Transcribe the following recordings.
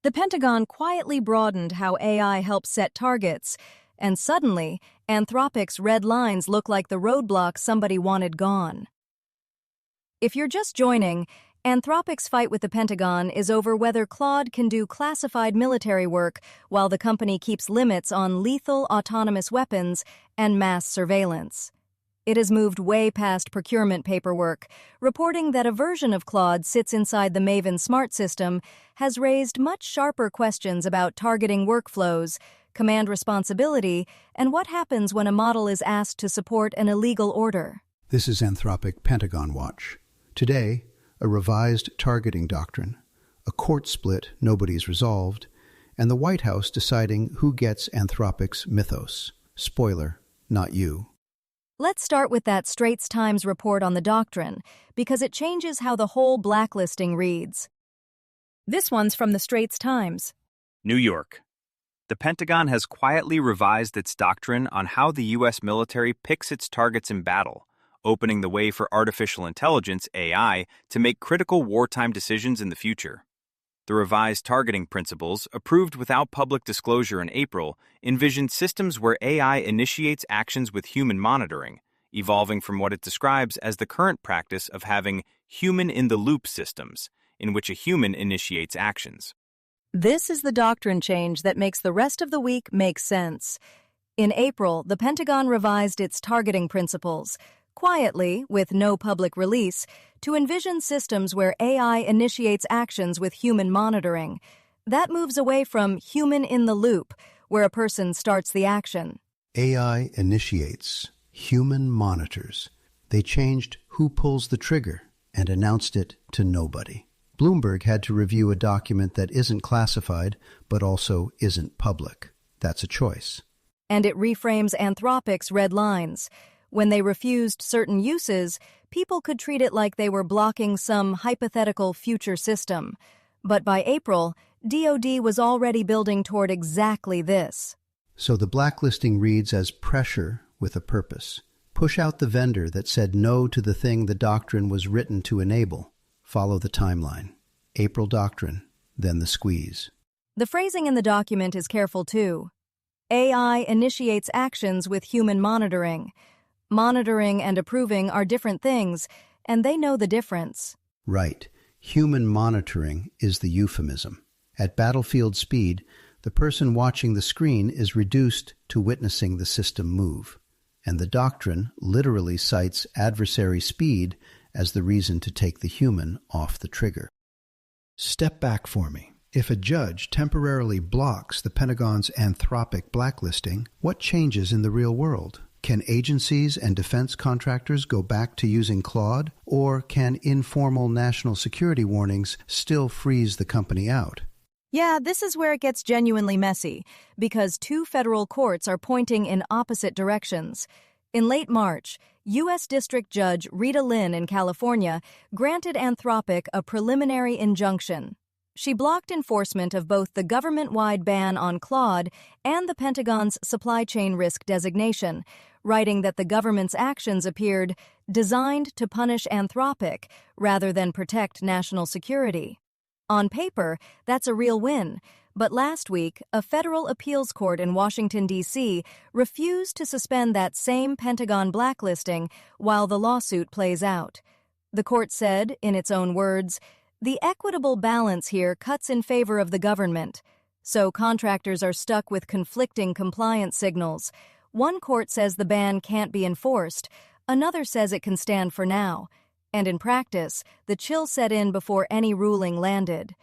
The Pentagon quietly broadened how AI helps set targets, and suddenly, Anthropic's red lines look like the roadblock somebody wanted gone. If you're just joining, Anthropic's fight with the Pentagon is over whether Claude can do classified military work while the company keeps limits on lethal autonomous weapons and mass surveillance. It has moved way past procurement paperwork, reporting that a version of Claude sits inside the Maven smart system has raised much sharper questions about targeting workflows, command responsibility, and what happens when a model is asked to support an illegal order. This is Anthropic Pentagon Watch. Today, a revised targeting doctrine, a court split nobody's resolved, and the White House deciding who gets Anthropic's mythos. Spoiler, not you. Let's start with that Straits Times report on the doctrine, because it changes how the whole blacklisting reads. This one's from the Straits Times. New York. The Pentagon has quietly revised its doctrine on how the U.S. military picks its targets in battle, opening the way for artificial intelligence, AI, to make critical wartime decisions in the future. The revised targeting principles, approved without public disclosure in April, envision systems where AI initiates actions with human monitoring, evolving from what it describes as the current practice of having human-in-the-loop systems, in which a human initiates actions. This is the doctrine change that makes the rest of the week make sense. In April, the Pentagon revised its targeting principles, quietly, with no public release, to envision systems where AI initiates actions with human monitoring. That moves away from human in the loop, where a person starts the action. AI initiates, human monitors. They changed who pulls the trigger and announced it to nobody. Bloomberg had to review a document that isn't classified, but also isn't public. That's a choice. And it reframes Anthropic's red lines. When they refused certain uses, people could treat it like they were blocking some hypothetical future system. But by April, DoD was already building toward exactly this. So the blacklisting reads as pressure with a purpose. Push out the vendor that said no to the thing the doctrine was written to enable. Follow the timeline. April doctrine, then the squeeze. The phrasing in the document is careful too. AI initiates actions with human monitoring. Monitoring and approving are different things, and they know the difference. Right. Human monitoring is the euphemism. At battlefield speed, the person watching the screen is reduced to witnessing the system move, and the doctrine literally cites adversary speed as the reason to take the human off the trigger. Step back for me. If a judge temporarily blocks the Pentagon's Anthropic blacklisting, what changes in the real world? Can agencies and defense contractors go back to using Claude, or can informal national security warnings still freeze the company out? Yeah, this is where it gets genuinely messy, because two federal courts are pointing in opposite directions. In late March, U.S. District Judge Rita Lynn in California granted Anthropic a preliminary injunction. She blocked enforcement of both the government-wide ban on Claude and the Pentagon's supply chain risk designation, writing that the government's actions appeared designed to punish Anthropic rather than protect national security. On paper, that's a real win, but last week, a federal appeals court in Washington, D.C. refused to suspend that same Pentagon blacklisting while the lawsuit plays out. The court said, in its own words, "The equitable balance here cuts in favor of the government, so contractors are stuck with conflicting compliance signals. One court says the ban can't be enforced, another says it can stand for now, and in practice, the chill set in before any ruling landed."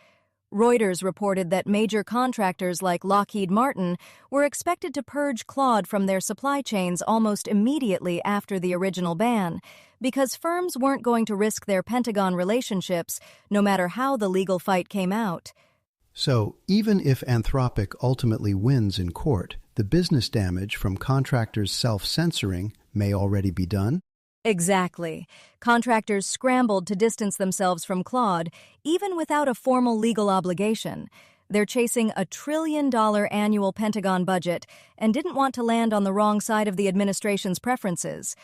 Reuters reported that major contractors like Lockheed Martin were expected to purge Claude from their supply chains almost immediately after the original ban, because firms weren't going to risk their Pentagon relationships no matter how the legal fight came out. So, even if Anthropic ultimately wins in court, the business damage from contractors' self-censoring may already be done? Exactly. Contractors scrambled to distance themselves from Claude, even without a formal legal obligation. They're chasing a $1 trillion annual Pentagon budget and didn't want to land on the wrong side of the administration's preferences.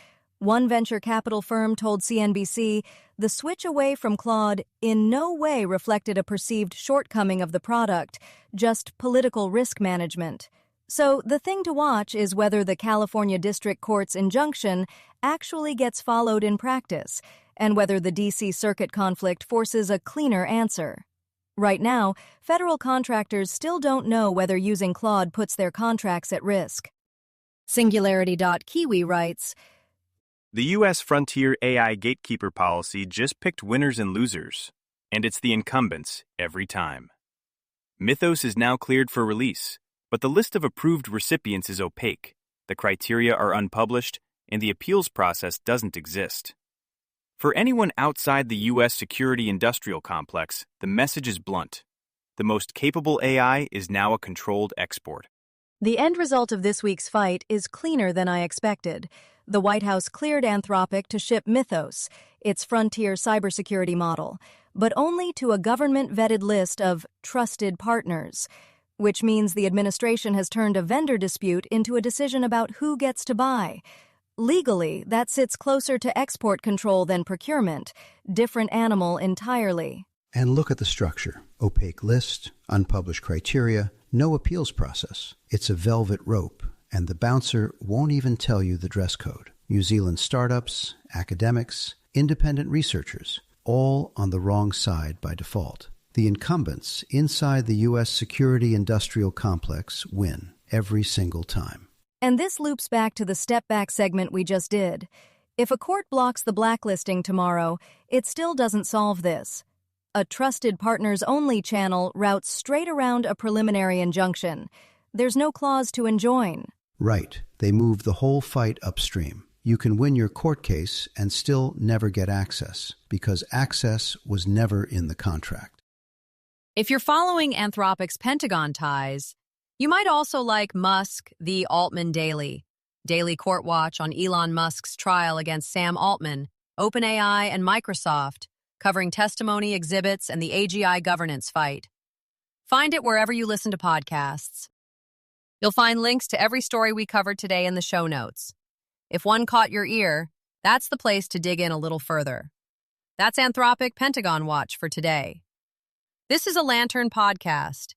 One venture capital firm told CNBC the switch away from Claude in no way reflected a perceived shortcoming of the product, just political risk management. So the thing to watch is whether the California District Court's injunction actually gets followed in practice, and whether the D.C. Circuit conflict forces a cleaner answer. Right now, federal contractors still don't know whether using Claude puts their contracts at risk. Singularity.Kiwi writes, The U.S. Frontier AI Gatekeeper policy just picked winners and losers, and it's the incumbents every time. Mythos is now cleared for release, but the list of approved recipients is opaque, the criteria are unpublished, and the appeals process doesn't exist. For anyone outside the U.S. security industrial complex, the message is blunt. The most capable AI is now a controlled export. The end result of this week's fight is cleaner than I expected. The White House cleared Anthropic to ship Mythos, its frontier cybersecurity model, but only to a government-vetted list of trusted partners, which means the administration has turned a vendor dispute into a decision about who gets to buy. Legally, that sits closer to export control than procurement, different animal entirely. And look at the structure. Opaque list, unpublished criteria, no appeals process. It's a velvet rope, and the bouncer won't even tell you the dress code. New Zealand startups, academics, independent researchers, all on the wrong side by default. The incumbents inside the U.S. security industrial complex win every single time. And this loops back to the step-back segment we just did. If a court blocks the blacklisting tomorrow, it still doesn't solve this. A trusted partners-only channel routes straight around a preliminary injunction. There's no clause to enjoin. Right. They move the whole fight upstream. You can win your court case and still never get access, because access was never in the contract. If you're following Anthropic's Pentagon ties, you might also like Musk, the Altman Daily court watch on Elon Musk's trial against Sam Altman, OpenAI, and Microsoft, covering testimony, exhibits, and the AGI governance fight. Find it wherever you listen to podcasts. You'll find links to every story we covered today in the show notes. If one caught your ear, that's the place to dig in a little further. That's Anthropic Pentagon Watch for today. This is a Lantern podcast.